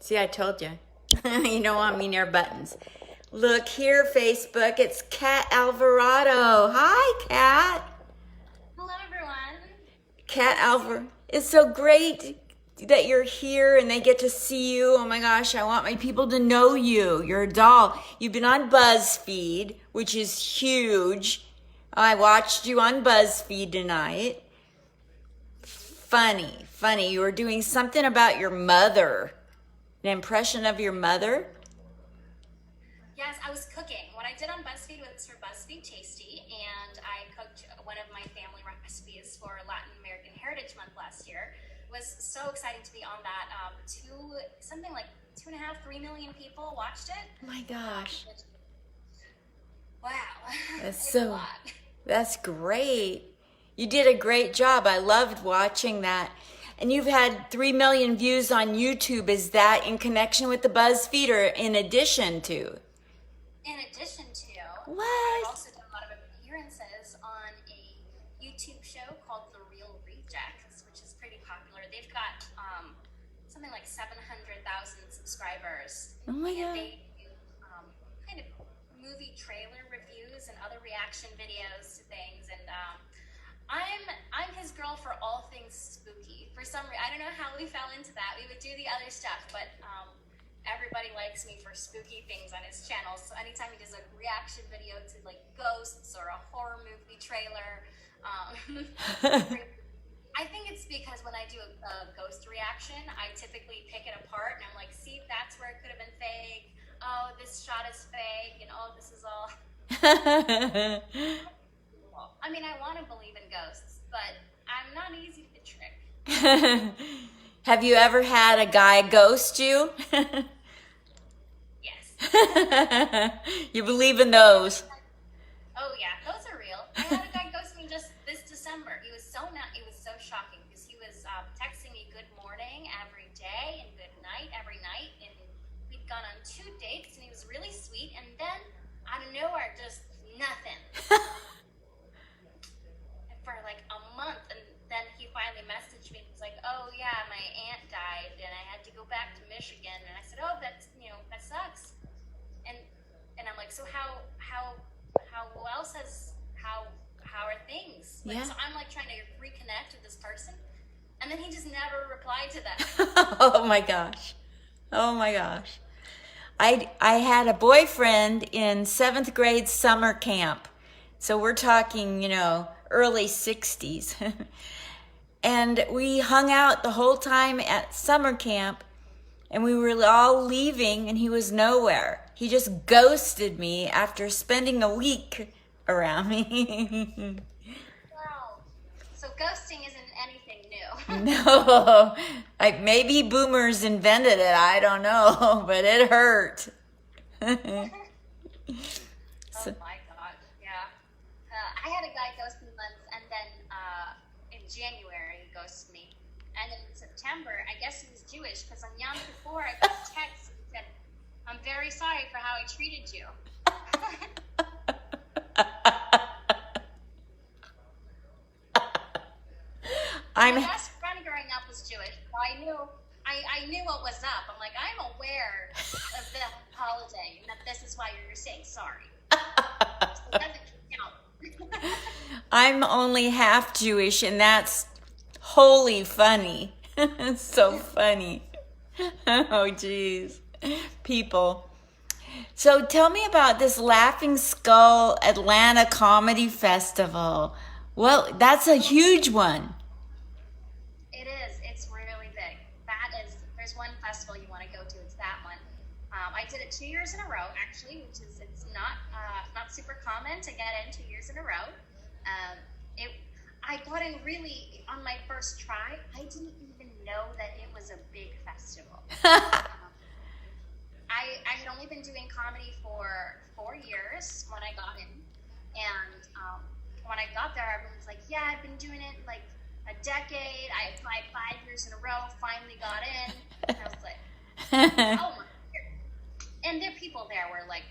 See, I told you. You don't want me near buttons. Look here, Facebook. It's Cat Alvarado. Hi, Cat. Hello, everyone. Cat Alvarado. It's so great that you're here and they get to see you. Oh my gosh, I want my people to know you. You're a doll. You've been on BuzzFeed, which is huge. I watched you on BuzzFeed tonight. Funny. You were doing something about your mother. An impression of your mother? Yes, I was cooking. What I did on BuzzFeed was for BuzzFeed Tasty, and I cooked one of my family recipes for Latin American Heritage Month last year. It was so exciting to be on that. Something like 2.5, 3 million people watched it. Oh my gosh. Wow. That's It's so, a lot. that's great. You did a great job. I loved watching that. And you've had 3 million views on YouTube. Is that in connection with the BuzzFeed or in addition to? In addition to, What? I've also done a lot of appearances on a YouTube show called The Real Rejects, which is pretty popular. They've got something like 700,000 subscribers. Oh my And God. they do kind of movie trailer reviews and other reaction videos to things. And I'm his girl for all things spooky. For some reason, I don't know how we fell into that. We would do the other stuff, but everybody likes me for spooky things on his channel. So anytime he does a reaction video to like ghosts or a horror movie trailer, I think it's because when I do a ghost reaction, I typically pick it apart and I'm like, see, that's where it could have been fake. Oh, this shot is fake, and oh, this is all. I mean, I want to believe in ghosts, but I'm not easy to trick. Have you ever had a guy ghost you? Yes. You believe in those? Oh yeah, those are real. I had a guy ghost me just this December. He was so it was so shocking because he was texting me good morning every day and good night every night, and we'd gone on 2 dates, and he was really sweet, and then out of nowhere, just nothing. For like a month, and then he finally messaged me and was like, oh yeah, my aunt died and I had to go back to Michigan. And I said, oh, that's, that sucks. And I'm like, so how else how are things? Like, Yeah. so I'm like trying to reconnect with this person, and then he just never replied to that. Oh my gosh. Oh my gosh. I had a boyfriend in 7th grade summer camp. So we're talking, early 60s. And we hung out the whole time at summer camp, and we were all leaving and he was nowhere. He just ghosted me after spending a week around me. Wow. So ghosting isn't anything new. No, maybe boomers invented it. I don't know, but it hurt. Oh my god, yeah. I had a guy ghost me once, and then in January he ghosted me. And in September, I guess he was Jewish, because on Yom Kippur I got a text and said, I'm very sorry for how I treated you. My best friend growing up was Jewish, so I knew what was up. I'm like, I'm aware of the holiday and that this is why you're saying sorry. It doesn't count. I'm only half Jewish, and that's wholly funny. It's so funny. Oh, geez. People. So tell me about this Laughing Skull Atlanta Comedy Festival. Well, that's a huge one. It is. It's really big. There's one festival you want to go to. It's that one. I did it 2 years in a row, actually, it's not super common to get in 2 years in a row. I got in really on my first try. I didn't even know that it was a big festival. I had only been doing comedy for 4 years when I got in, and when I got there, everyone was like, "Yeah, I've been doing it like a decade. I applied 5 years in a row, finally got in." And I was like, "Oh my God!" And the people there were like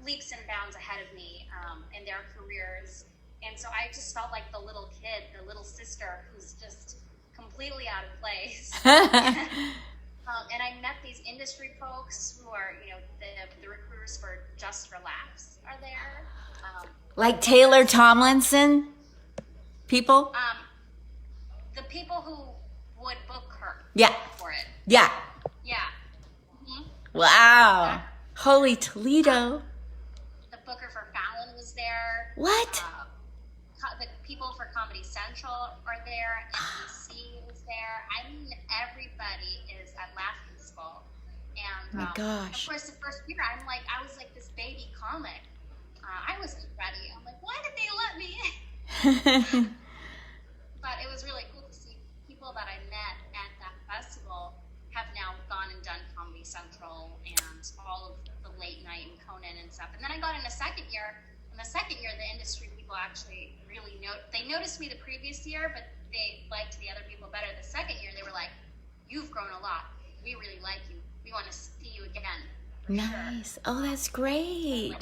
leaps and bounds ahead of me in their careers. And so I just felt like the little kid, the little sister who's just completely out of place. And I met these industry folks who are, the recruiters for Just for Laughs are there. Like Taylor Tomlinson people? The people who would book her Yeah. for it. Yeah. Yeah. Mm-hmm. Wow. Holy Toledo. The booker for Fallon was there. What? The people for Comedy Central are there. NBC is there. I mean, everybody is at Laughing Skull. And My gosh. of course, the first year, I was like this baby comic. I wasn't ready. I'm like, why did they let me in? But it was really cool to see people that I met at that festival have now gone and done Comedy Central and all of the late night and Conan and stuff. And then I got in a second year. In the second year, the industry people actually really they noticed me the previous year, but they liked the other people better. The second year, they were like, "You've grown a lot. We really like you. We want to see you again." Nice. Sure. Oh, that's great.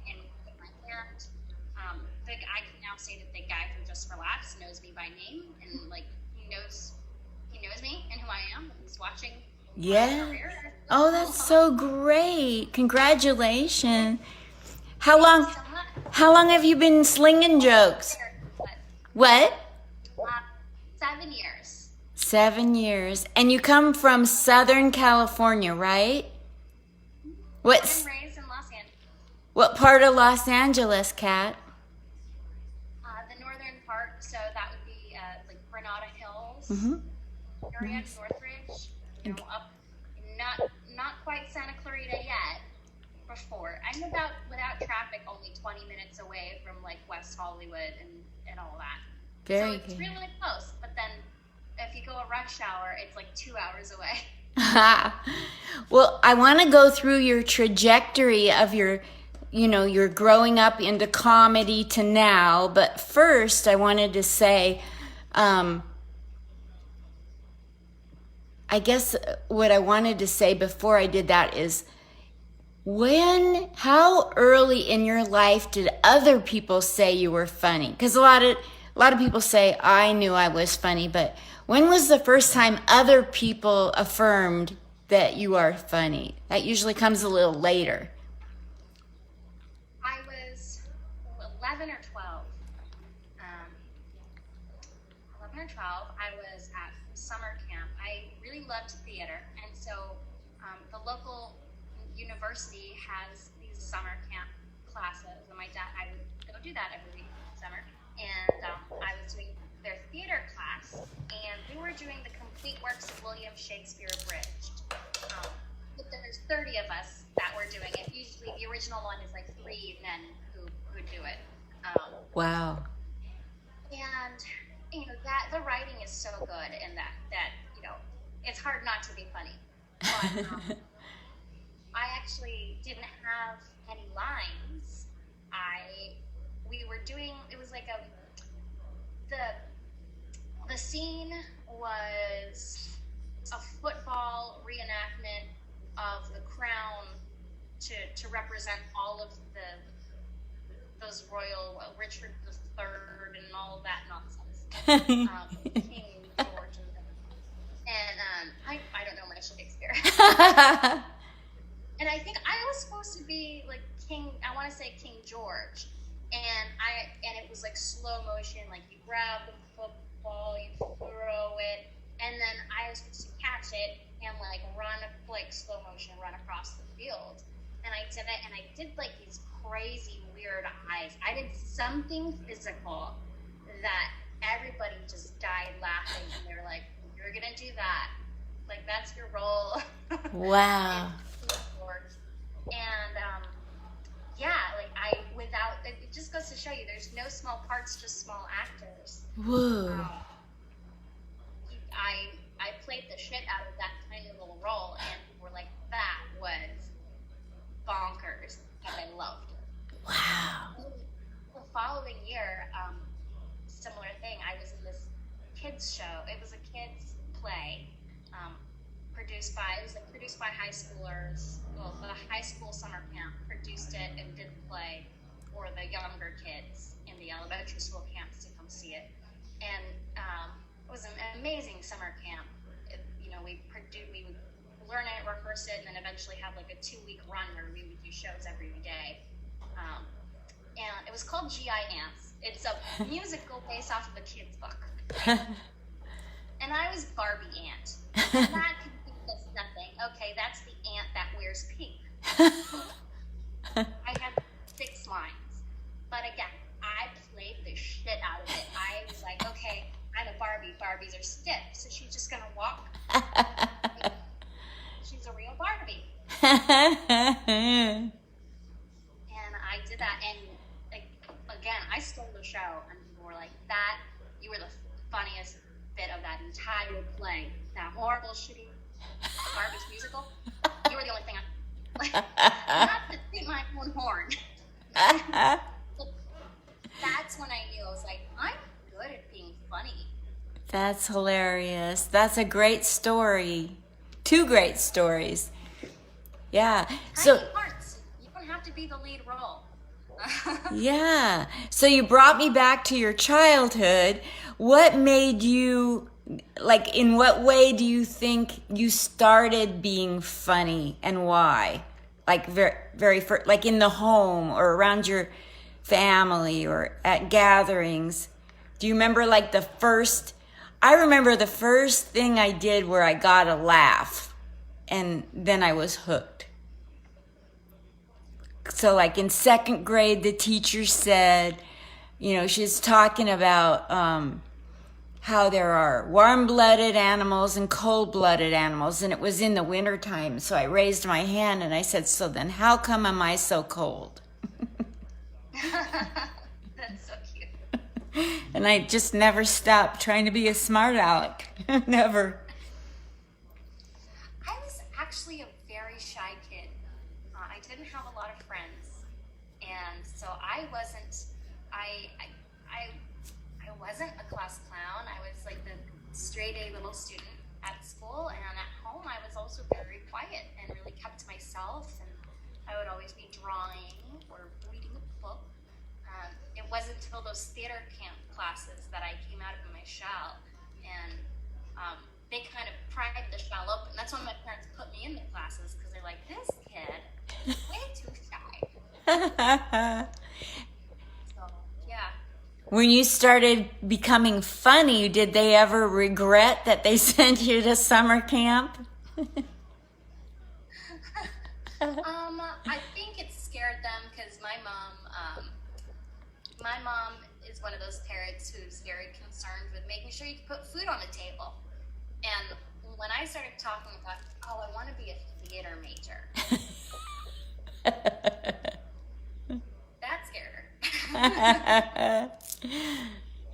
And my parents, I can now say that the guy from Just for Laughs knows me by name, and like he knows me and who I am. He's watching. Yeah. Oh, that's so great. Congratulations. How long have you been slinging jokes? What? 7 years. 7 years. And you come from Southern California, right? Born and raised in Los Angeles. What part of Los Angeles, Kat? The northern part, so that would be like Granada Hills area, Nice. Northridge. Up, not quite Santa Clarita yet. Before I'm without traffic, only 20 minutes away from like West Hollywood and all that. Very so it's good. really close. But then if you go a rush hour, it's like 2 hours away. Well, I want to go through your trajectory of your growing up into comedy to now. But first, I wanted to say, I guess what I wanted to say before I did that is, how early in your life did other people say you were funny? Because a lot of people say, I knew I was funny, but when was the first time other people affirmed that you are funny? That usually comes a little later. I was 11 or 12. 11 or 12, I was at summer camp. I really loved theater, and so the local university has these summer camp classes, and I would go do that every week in summer. And I was doing their theater class, and we were doing the complete works of William Shakespeare abridged. But there's 30 of us that were doing it. Usually, the original one is like 3 men who do it. Wow. And that the writing is so good, and that it's hard not to be funny. But I actually didn't have any lines. It was like the scene was a football reenactment of the crown to represent all of those royal Richard III and all of that nonsense. King George and I don't know my Shakespeare. And I think I was supposed to be like King. I want to say King George, and it was like slow motion. Like you grab the football, you throw it, and then I was supposed to catch it and like slow motion run across the field. And I did it, and I did like these crazy weird eyes. I did something physical that everybody just died laughing, and they were like, "You're gonna do that? Like that's your role." Wow. And it just goes to show you there's no small parts, just small actors. Whoa. I played the shit out of that tiny little role, and people were like, that was bonkers, and I loved it. Wow. The following year, similar thing, I was in this kids show. It was a kids play, produced by high schoolers. Well, the high school summer camp produced it and did the play for the younger kids in the elementary school camps to come see it. And it was an amazing summer camp. learn it, rehearse it, and then eventually have like a 2-week run where we would do shows every day. And it was called G.I. Ants. It's a musical based off of a kid's book. And I was Barbie Ant. And that could be just nothing. Okay, that's the ant that wears pink. I had 6 lines. But again, I played the shit out of it. I was like, okay, I'm a Barbie. Barbies are stiff, so she's just going to walk. She's a real Barbie. And I did that. And again, I stole the show. And people were like, you were the funniest bit of that entire play. That horrible, shitty garbage musical. You were the only thing not to toot my own horn. That's when I knew. I was like, I'm good at being funny. That's hilarious. That's a great story. 2 great stories. Yeah. So Tiny parts. You don't have to be the lead role. yeah. So you brought me back to your childhood. What made you, like, in what way do you think you started being funny and why? Like very first, like in the home or around your family or at gatherings. Do you remember like I remember the first thing I did where I got a laugh and then I was hooked. So like in 2nd grade, the teacher said, she's talking about how there are warm-blooded animals and cold-blooded animals, and it was in the wintertime. So I raised my hand and I said, so then how come am I so cold? That's so cute. And I just never stopped trying to be a smart aleck. Never. I was actually a very shy kid. I didn't have a lot of friends, and so I wasn't a class clown. I was like the straight A little student at school, and at home I was also very quiet and really kept to myself, and I would always be drawing or reading a book. It wasn't until those theater camp classes that I came out of my shell, and they kind of pried the shell open. That's when my parents put me in the classes, because they're like, this kid is way too shy. So, yeah. When you started becoming funny, did they ever regret that they sent you to summer camp? I think it scared them, because my mom is one of those parents who's very concerned with making sure you can put food on the table. And when I started talking about, I want to be a theater major, that scared her.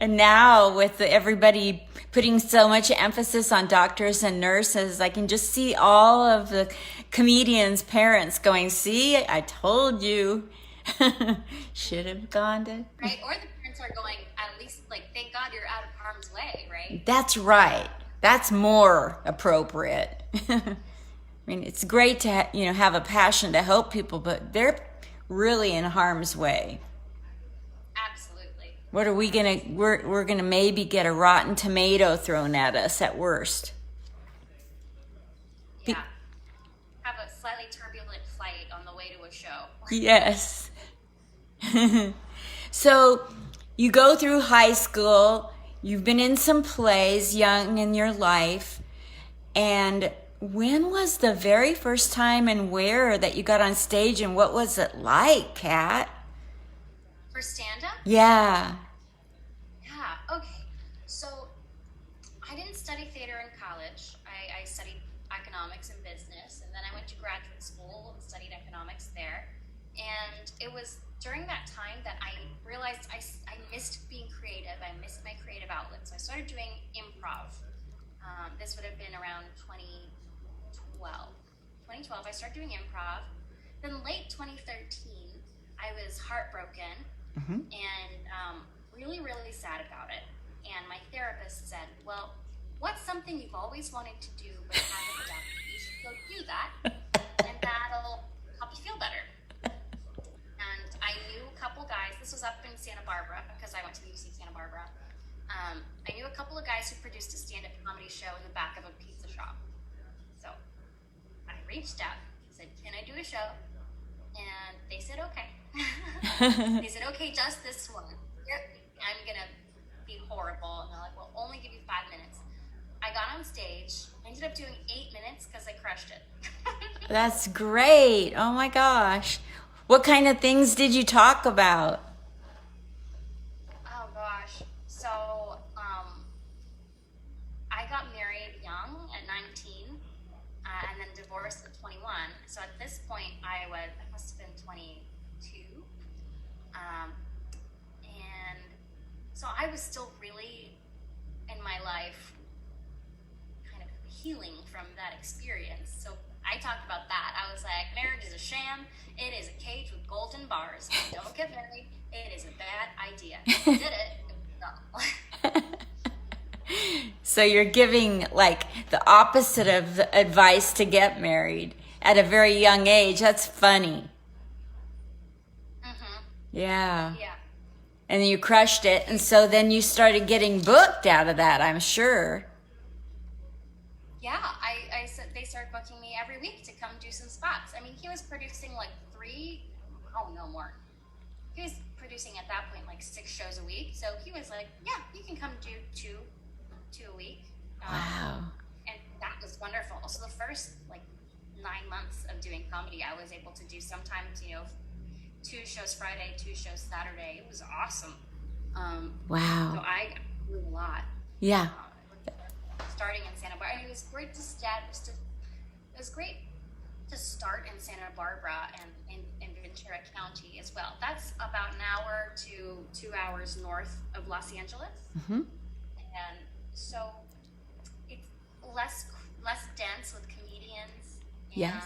And now with everybody putting so much emphasis on doctors and nurses, I can just see all of the comedians' parents going, see, I told you. Should have gone to... Right? Or the parents are going, at least, like, thank God you're out of harm's way, right? That's right. That's more appropriate. I mean, it's great to have a passion to help people, but they're really in harm's way. Absolutely. What are we gonna? We're gonna maybe get a rotten tomato thrown at us at worst. Yeah. Have a slightly turbulent flight on the way to a show. Yes. So you go through high school. You've been in some plays young in your life. And when was the very first time and where that you got on stage, and what was it like, Kat? For stand-up? Yeah. Yeah, okay. So I didn't study theater in college. I studied economics and business, and then I went to graduate school and studied economics there. And it was during that time that I realized I missed being creative. I missed my creative outlet. So I started doing improv. This would have been around 2012. 2012, I started doing improv. Then late 2013, I was heartbroken and really, really sad about it. And my therapist said, well, what's something you've always wanted to do but haven't done? You should go do that, and that'll help you feel better. And I knew a couple guys. This was up in Santa Barbara, because I went to UC Santa Barbara. I knew a couple of guys who produced a stand-up comedy show in the back of a pizza shop. So reached out, said, "Can I do a show?" And they said, "Okay." They said, "Okay, just this one. I'm gonna be horrible." And they're like, "We'll only give you 5 minutes." I got on stage. I ended up doing 8 minutes because I crushed it. That's great. Oh my gosh. What kind of things did you talk about? Oh gosh. So, I got married young at 19, and then divorced at 21. So at this point, I must have been 22. And so I was still really in my life kind of healing from that experience. So I talked about that. I was like, marriage is a sham. It is a cage with golden bars. Don't get married. It is a bad idea. Did it? No. So you're giving like the opposite of the advice to get married at a very young age. That's funny. Mm-hmm. Yeah. Yeah. And you crushed it. And so then you started getting booked out of that, I'm sure. Yeah, I said they started booking me every week to come do some spots. I mean, he was producing like no more. He was producing at that point like 6 shows a week. So he was like, "Yeah, you can come do two a week." Wow. And that was wonderful. So the first like 9 months of doing comedy, I was able to do sometimes 2 shows Friday, 2 shows Saturday. It was awesome. Wow. So I grew a lot. Yeah. Starting in Santa Barbara, and it was great to start in Santa Barbara and in Ventura County as well. That's about an hour to 2 hours north of Los Angeles, Mm-hmm. and so it's less dense with comedians. Yes.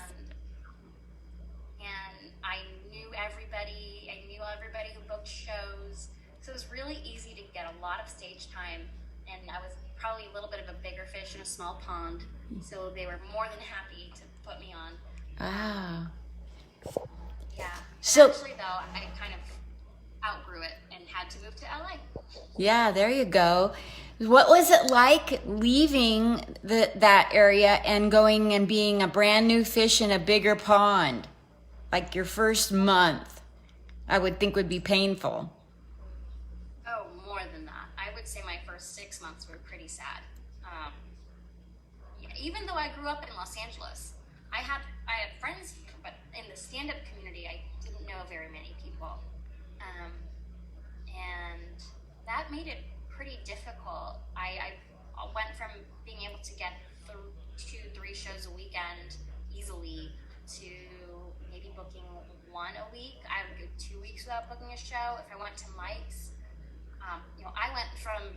And I knew everybody. I knew everybody who booked shows, so it was really easy to get a lot of stage time. And I was probably a little bit of a bigger fish in a small pond, so they were more than happy to put me on. Wow. Yeah. So- Actually, though, I kind of outgrew it and had to move to LA. Yeah, there you go. What was it like leaving that area and going and being a brand new fish in a bigger pond? Like your first month, I would think would be painful. Oh, more than that. I would say my first 6 months were pretty sad. Yeah, even though I grew up in Los Angeles, I had friends here, but in the stand-up community, I didn't know very many people, and that made it pretty difficult. I went from being able to get 2-3 shows a weekend easily to maybe booking 1 a week. I would go 2 weeks without booking a show. If I went to mics, I went from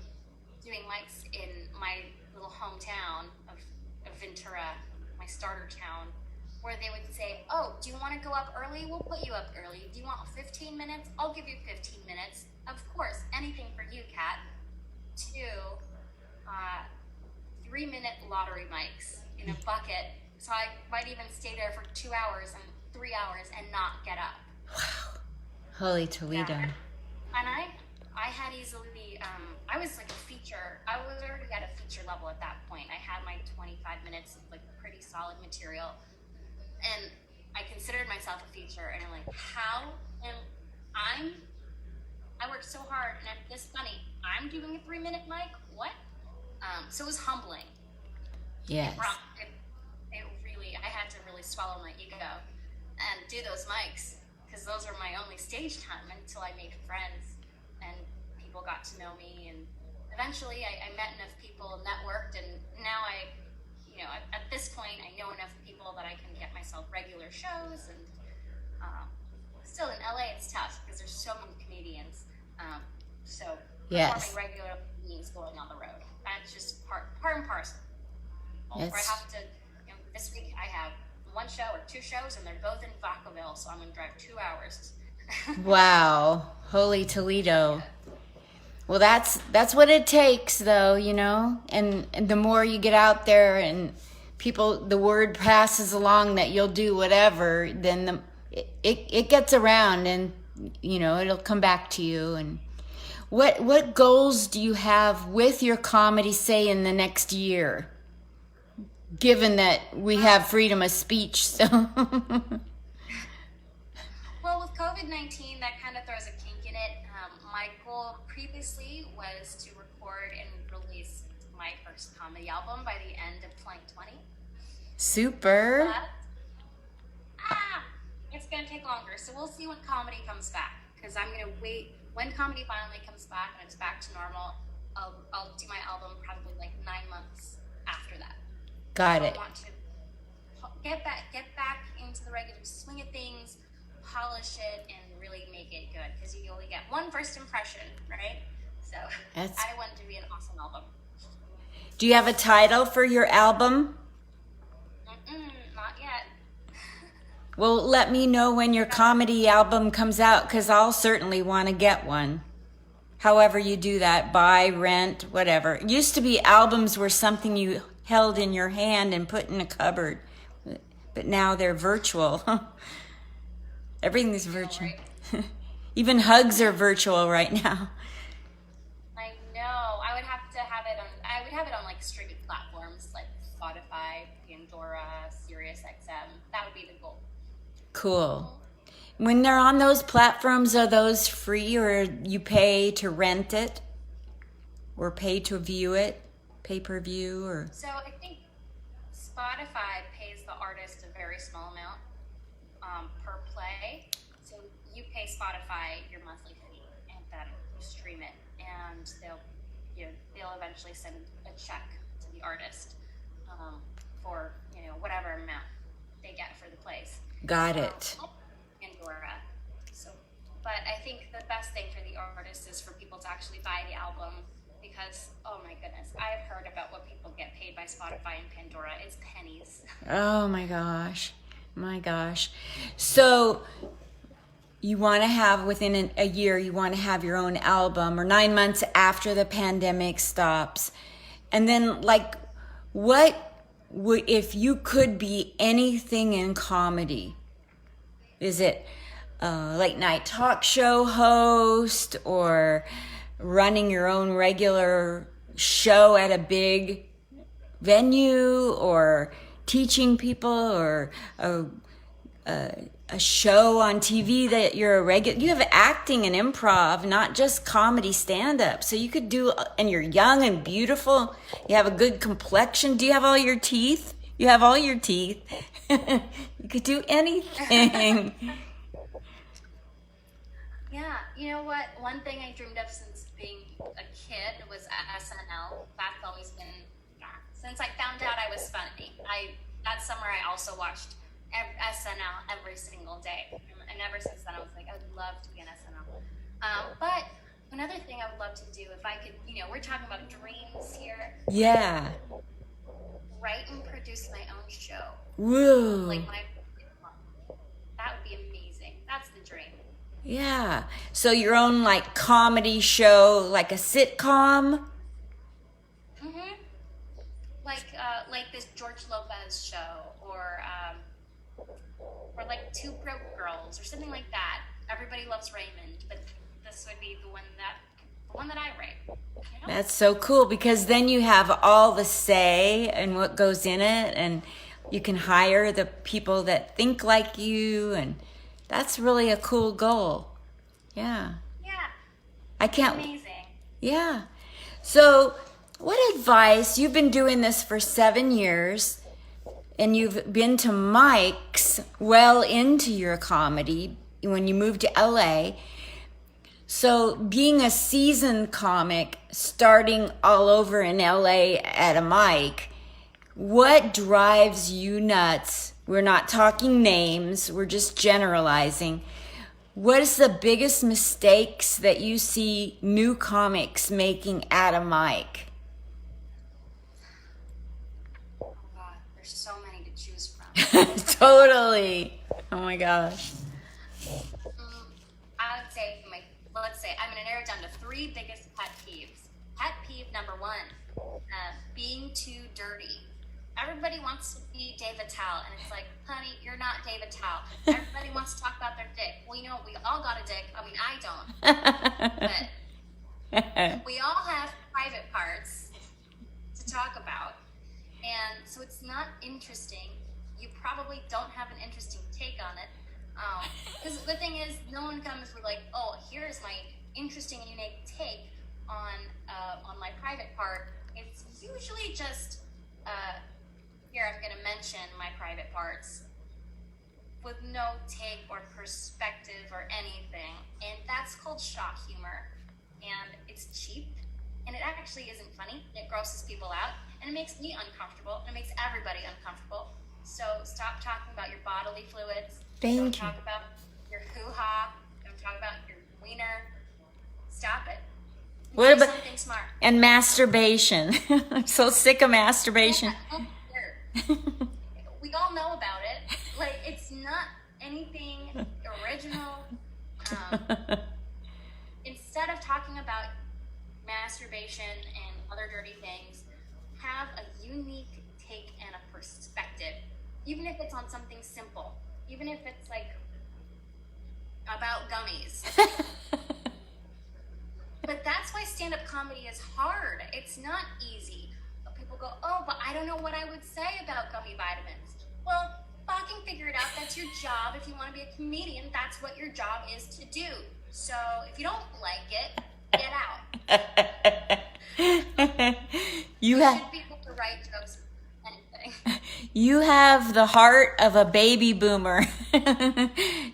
doing mics in my little hometown of Ventura, my starter town, where they would say, "Oh, do you want to go up early? We'll put you up early. Do you want 15 minutes? I'll give you 15 minutes. Of course, anything for you, Kat." To 3-minute lottery mics in a bucket. So I might even stay there for 2 hours and 3 hours and not get up. Wow. Holy Toledo. Yeah. And I had easily, I was like a feature. I was already at a feature level at that point. I had my 25 minutes of like pretty solid material. And I considered myself a feature, and I'm like, how? And I worked so hard, and I'm this funny. I'm doing a 3-minute mic? What? So it was humbling. Yes. It really, I had to really swallow my ego and do those mics, because those were my only stage time until I made friends and people got to know me. And eventually I met enough people, networked, and now at this point, I know enough people that I can get myself regular shows. And still in LA, it's tough because there's so many comedians. So Yes. performing regular means going on the road. That's just part and parcel. Yes. Or I have to, this week I have 1 show or 2 shows, and they're both in Vacaville, so I'm going to drive 2 hours. Wow. Holy Toledo. Well, that's what it takes, though, and the more you get out there and the word passes along that you'll do whatever, then it gets around, and it'll come back to you. And what goals do you have with your comedy, say, in the next year? given that we have freedom of speech. So Well, with COVID-19, that kind of throws a kink in it. My goal previously was to record and release my first comedy album by the end of 2020. super. But it's going to take longer. So we'll see when comedy comes back. Because I'm going to wait. When comedy finally comes back and it's back to normal, I'll do my album probably like 9 months after that. Got So it. I want to get back into the regular swing of things, polish it, and really make it good. Because you only get one first impression, right? So That's- I want it to be an awesome album. Do you have a title for your album? Not yet. Well, let me know when your comedy album comes out, because I'll certainly want to get one. However you do that, buy, rent, whatever. It used to be albums were something you held in your hand and put in a cupboard. But now they're virtual. Everything's virtual. Right? Even hugs are virtual right now. I know. I would have it on like streaming platforms like Spotify, Pandora, SiriusXM. That would be the goal. Cool. When they're on those platforms, are those free, or you pay to rent it? Or pay to view it? Pay-per-view or So I think Spotify pays the artist a very small amount per play. So you pay Spotify your monthly fee, and then you stream it, and they'll eventually send a check to the artist for whatever amount they get for the plays. got it. Pandora. So, but I think the best thing for the artist is for people to actually buy the album, because oh my goodness, I've heard about what people get paid by Spotify and Pandora. It's pennies. Oh my gosh. My gosh. So you want to have within a year, you want to have your own album, or 9 months after the pandemic stops. And then like, what would, if you could be anything in comedy, is it late night talk show host, or running your own regular show at a big venue, or teaching people, or a show on TV that you're a regular? You have acting and improv, not just comedy stand-up. So you could do, and you're young and beautiful. You have a good complexion. Do you have all your teeth? You have all your teeth. You could do anything. Yeah, you know what? One thing I dreamed of since being a kid was SNL. That's always been, since I found out I was funny. That summer I also watched SNL every single day, and ever since then I was like, I would love to be an SNL. But another thing I would love to do, if I could, we're talking about dreams here. Yeah. Write and produce my own show. Woo. Like that would be amazing. That's the dream. Yeah. So your own like comedy show, like a sitcom? Mm-hmm. Like this George Lopez show, or like Two Broke Girls, or something like that. Everybody loves Raymond, but this would be the one that I write. That's so cool, because then you have all the say and what goes in it, and you can hire the people that think like you, and that's really a cool goal. Yeah. Yeah. I can't. Amazing. Yeah. So, what advice? You've been doing this for 7 years, and you've been to mics well into your comedy when you moved to LA. So being a seasoned comic, starting all over in LA at a mic, what drives you nuts? We're not talking names, we're just generalizing. What is the biggest mistakes that you see new comics making at a mic? Oh God, there's so many to choose from. Totally. Oh my gosh. I would say let's say I'm going to narrow it down to 3 biggest pet peeves. Pet peeve number 1, being too dirty. Everybody wants to be Dave Attell, and it's like, honey, you're not Dave Attell. Everybody wants to talk about their dick. Well, we all got a dick. I mean, I don't. But we all have private parts to talk about. And so it's not interesting. You probably don't have an interesting take on it. Because the thing is, no one comes with like, oh, here's my interesting and unique take on my private part. It's usually just, here I'm going to mention my private parts with no take or perspective or anything. And that's called shock humor. And it's cheap. And it actually isn't funny. It grosses people out. And it makes me uncomfortable. And it makes everybody uncomfortable. So stop talking about your bodily fluids. Don't talk about your hoo-ha. Don't talk about your wiener. Stop it. What about something smart? And masturbation? I'm so sick of masturbation. Yeah, we all know about it. Like, it's not anything original. Instead of talking about masturbation and other dirty things, have a unique take and a perspective. Even if it's on something simple. Even if it's like about gummies. But that's why stand-up comedy is hard. It's not easy. People go, oh, but I don't know what I would say about gummy vitamins. Well, fucking figure it out. That's your job. If you want to be a comedian, that's what your job is to do. So if you don't like it, get out. You should be able to write jokes about anything. You have the heart of a baby boomer.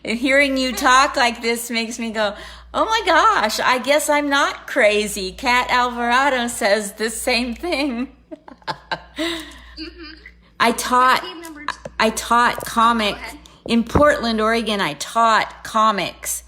Hearing you talk like this makes me go, oh my gosh, I guess I'm not crazy. Kat Alvarado says the same thing. I taught comic in Portland, Oregon. I taught comics.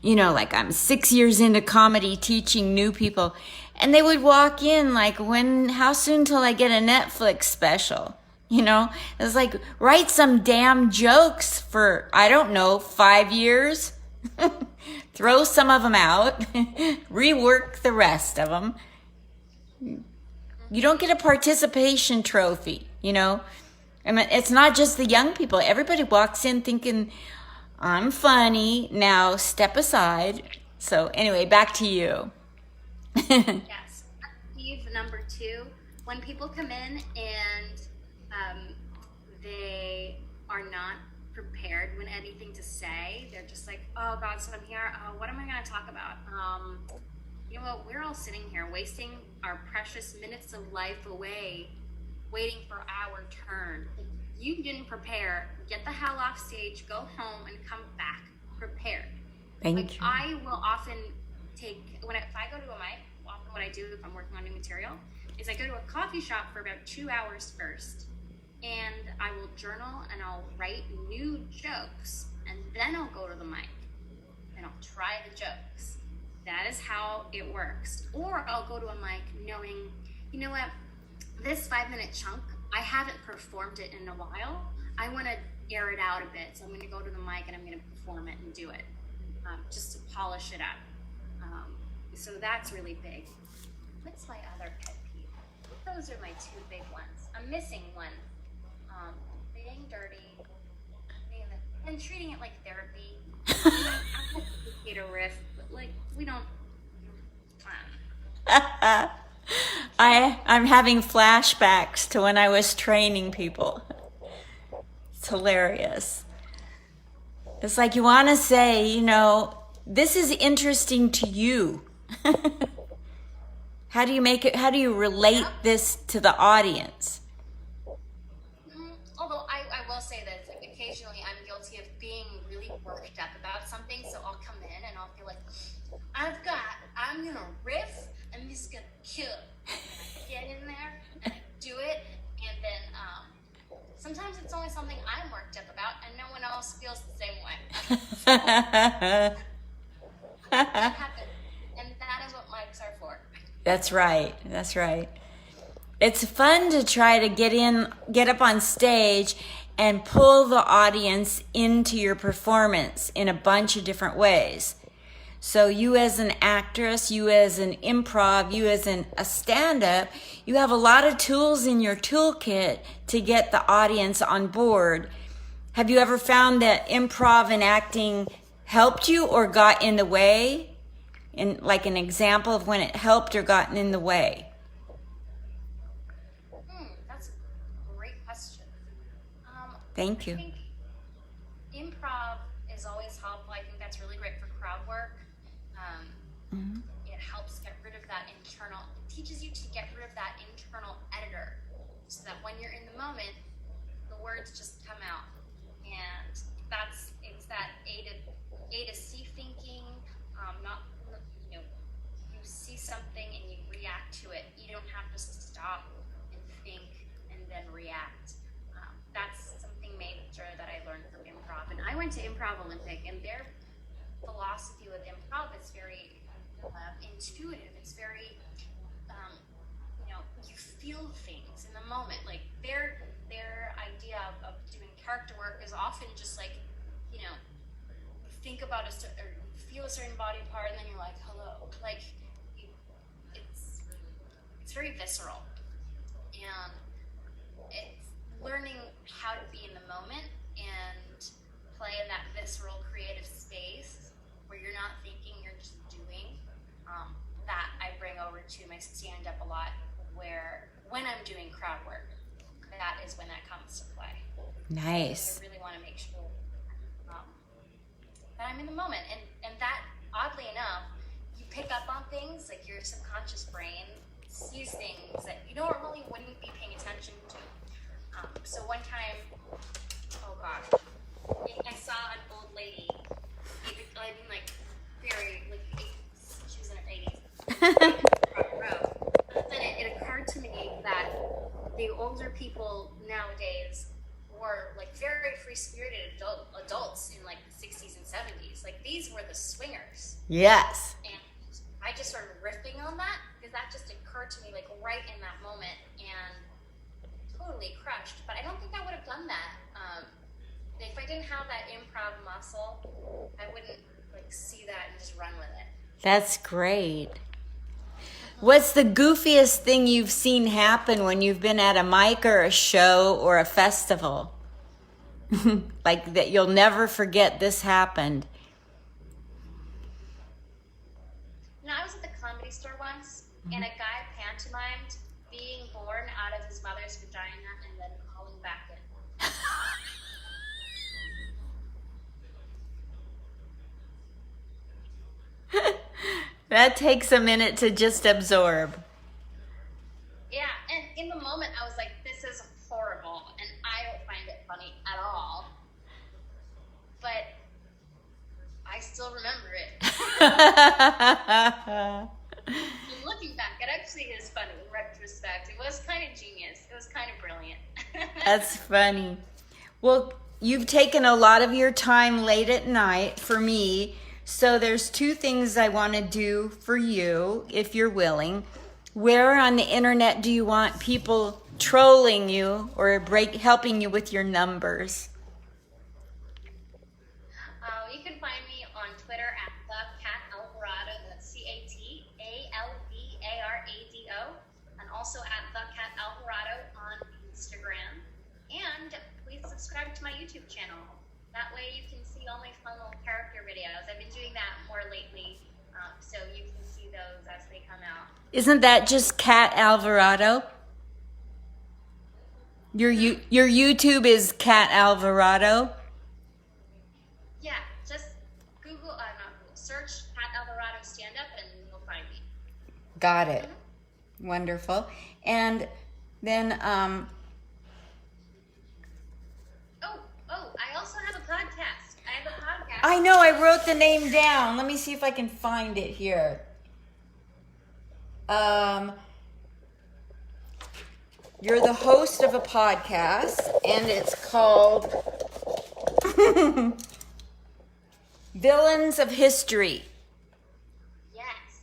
You know, like I'm 6 years into comedy teaching new people. And they would walk in like, how soon till I get a Netflix special? You know, it's like, write some damn jokes for, I don't know, 5 years. Throw some of them out. Rework the rest of them. You don't get a participation trophy, you know. I mean, it's not just the young people. Everybody walks in thinking, I'm funny. Now step aside. So anyway, back to you. Yes. Steve, number 2, when people come in and they are not prepared when anything to say, they're just like, oh God, so I'm here. Oh, what am I going to talk about? You know what? We're all sitting here wasting our precious minutes of life away, waiting for our turn. If you didn't prepare, get the hell off stage, go home, and come back prepared. Thank you. I will often if I go to a mic, often what I do if I'm working on new material is I go to a coffee shop for about 2 hours first, and I will journal and I'll write new jokes, and then I'll go to the mic and I'll try the jokes. That is how it works. Or I'll go to a mic knowing, you know what, this 5-minute chunk, I haven't performed it in a while. I want to air it out a bit, so I'm going to go to the mic and I'm going to perform it and do it, just to polish it up. So that's really big. What's my other pet peeve? Those are my 2 big ones. I'm missing one. Being dirty and treating it like therapy. I hate a riff, but like we don't. I'm having flashbacks to when I was training people. It's hilarious. It's like you want to say, you know, this is interesting to you. How do you relate this to the audience? Although I will say that like, occasionally I'm guilty of being really worked up about something, so I'll come in and I'll feel like, I'm gonna riff, I'm just gonna kill. I get in there and I do it, and then sometimes it's only something I'm worked up about and no one else feels the same way. That happens, and that is what mics are for. That's right. It's fun to try to get up on stage and pull the audience into your performance in a bunch of different ways. So you as an actress, you as an improv, you as a stand-up, you have a lot of tools in your toolkit to get the audience on board. Have you ever found that improv and acting helped you or got in the way? In like an example of when it helped or gotten in the way? Thank I you. think improv is always helpful. I think that's really great for crowd work. It helps get rid of that internal, it teaches you to get rid of that internal editor so that when you're in the moment, the words just come out. And it's that A to C thinking, not, you know, you see something and you react to it. You don't have to stop and think and then react. That's something major that I learned from improv. And I went to Improv Olympic, and their philosophy with improv is very intuitive. It's very, you feel things in the moment. Like their idea of doing character work is often just like, you think about or you feel a certain body part, and then you're like, hello. Like, it's very visceral, and it's learning how to be in the moment and play in that visceral creative space where you're not thinking, you're just doing. That I bring over to my stand-up a lot, where when I'm doing crowd work, that is when that comes to play. Nice. I really want to make sure that I'm in the moment, and that, oddly enough, you pick up on things, like your subconscious brain sees things that you normally wouldn't be paying attention to. So one time, oh gosh, I saw an old lady, she was in her 80s, front row. But then it occurred to me that the older people nowadays were like very free-spirited adults in like the 60s and 70s. Like these were the swingers. Yes. And I just started riffing on that because that just occurred to me like right in that moment, and totally crushed. But I don't think I would have done that if I didn't have that improv muscle. I wouldn't like see that and just run with it. That's great. What's the goofiest thing you've seen happen when you've been at a mic or a show or a festival? Like that you'll never forget this happened. I was at the Comedy Store once, and a guy pantomimed being born out of his mother's vagina and then calling back in. That takes a minute to just absorb. Yeah, and in the moment I was like, this is horrible, and I don't find it funny at all. But I still remember it. And looking back, it actually is funny in retrospect. It was kind of genius. It was kind of brilliant. That's funny. Well, you've taken a lot of your time late at night for me. So there's two things I want to do for you, if you're willing. Where on the internet do you want people trolling you or helping you with your numbers? You can find me on Twitter at @TheCatAlvarado. That's CatAlvarado, and also at @TheCatAlvarado on Instagram. And please subscribe to my YouTube channel. That way you can see all my fun little character videos. I've been doing that more lately, so you can see those as they come out. Isn't that just Cat Alvarado? Your YouTube is Cat Alvarado? Yeah, just search Cat Alvarado stand up and you'll find me. Got it. Wonderful. And then I also have a podcast. I know, I wrote the name down. Let me see if I can find it here. You're the host of a podcast, and it's called Villains of History. Yes.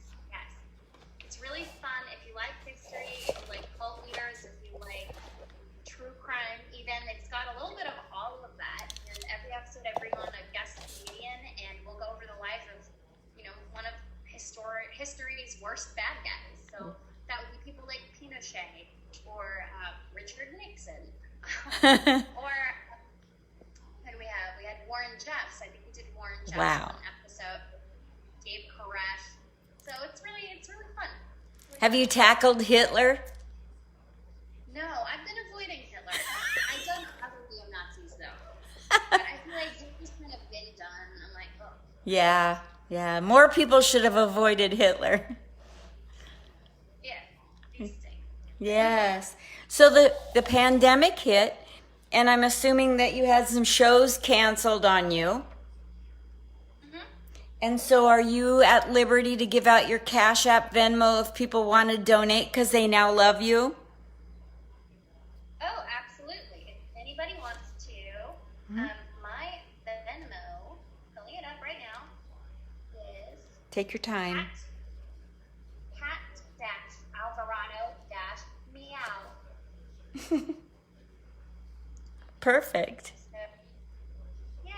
It's really fun if you like history, if you like cult leaders, if you like true crime even. It's got a little bit of all of that. And every episode I bring on a guest comedian, and we'll go over the life of, one of history's worst bad guys. So that would be people like Pinochet or Richard Nixon. Or who do we have? We had Warren Jeffs. I think we did Warren Jeffs Wow. on an episode. Dave Koresh. So it's really fun. Have you tackled Hitler? No, I've been avoiding Hitler. I don't cover neo-Nazis though. Yeah, yeah. More people should have avoided Hitler. Yeah, interesting. Yes. So the pandemic hit, and I'm assuming that you had some shows canceled on you. Hmm. And so are you at liberty to give out your Cash App, Venmo if people want to donate because they now love you? Oh, absolutely. If anybody wants to, my Venmo, pulling it up right now, is Take your time. cat Alvarado meow. Perfect. So, yeah,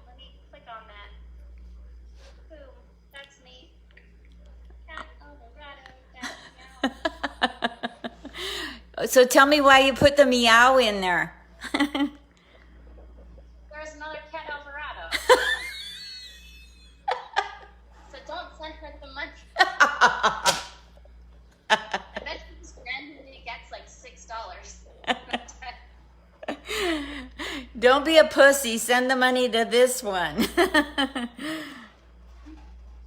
let me click on that. Boom, that's me. Cat Alvarado meow. So tell me why you put the meow in there. There's another cat Alvarado. So don't send her the money. I bet she just randomly gets like $6. Don't be a pussy. Send the money to this one.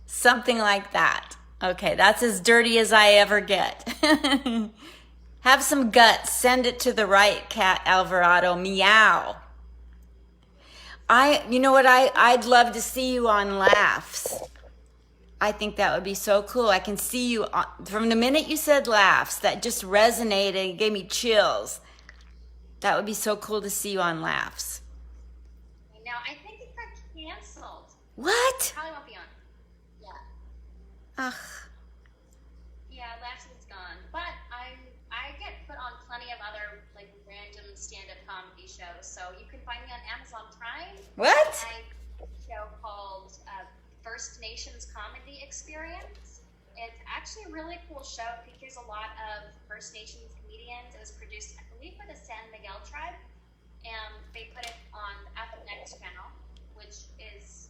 Something like that. Okay, that's as dirty as I ever get. Have some guts. Send it to the right, Cat Alvarado. Meow. You know what? I'd love to see you on Laughs. I think that would be so cool. I can see you from the minute you said Laughs. That just resonated and gave me chills. That would be so cool to see you on Laughs. Now, I think it got canceled. What? Probably won't be on. Yeah. Ugh. Yeah, Laughs is gone. But I get put on plenty of other like random stand-up comedy shows. So you can find me on Amazon Prime. What? I have a show called First Nations Comedy Experience. It's actually a really cool show. It features a lot of First Nations comedians. It was produced, I believe, by the San Miguel tribe. And they put it on at the Next channel, which is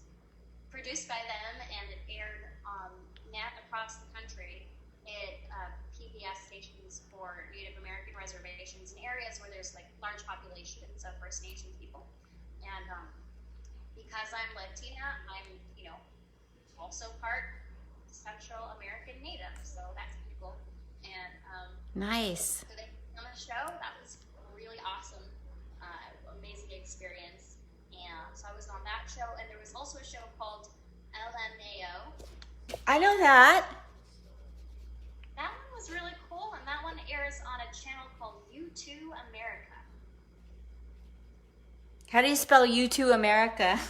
produced by them, and it aired across the country at PBS stations for Native American reservations and areas where there's like large populations of First Nations people. And because I'm Latina, I'm also part Central American Native, so that's cool. And Nice. so they on the show. That was really awesome, amazing experience. And so I was on that show, and there was also a show called LMAO. I know that. That one was really cool, and that one airs on a channel called U2 America. How do you spell U2 America?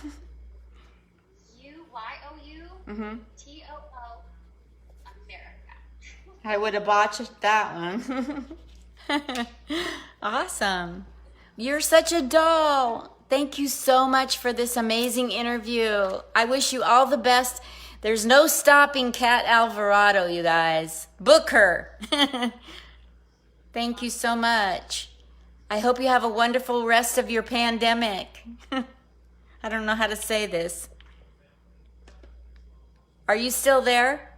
UYOU TOO America. I would have botched that one. Awesome. You're such a doll. Thank you so much for this amazing interview. I wish you all the best. There's no stopping Cat Alvarado, you guys. Book her. Thank you so much. I hope you have a wonderful rest of your pandemic. I don't know how to say this. Are you still there?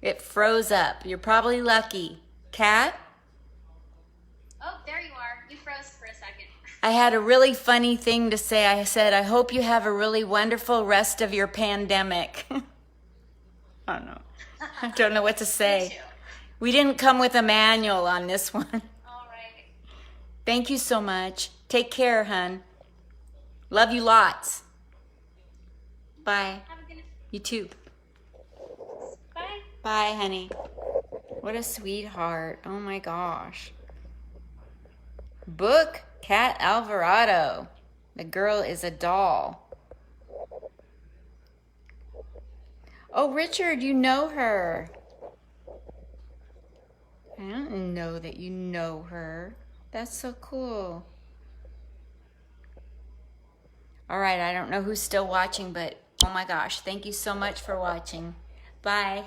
It froze up. You're probably lucky. Cat? Oh, there you are. You froze for a second. I had a really funny thing to say. I said, I hope you have a really wonderful rest of your pandemic. I don't know. I don't know what to say. We didn't come with a manual on this one. All right. Thank you so much. Take care, hun. Love you lots. Bye. Have a good night. You too. Bye. Bye, honey. What a sweetheart. Oh my gosh. Book Cat Alvarado. The girl is a doll. Oh, Richard, you know her. I don't know that you know her. That's so cool. All right, I don't know who's still watching, but oh my gosh, thank you so much for watching. Bye.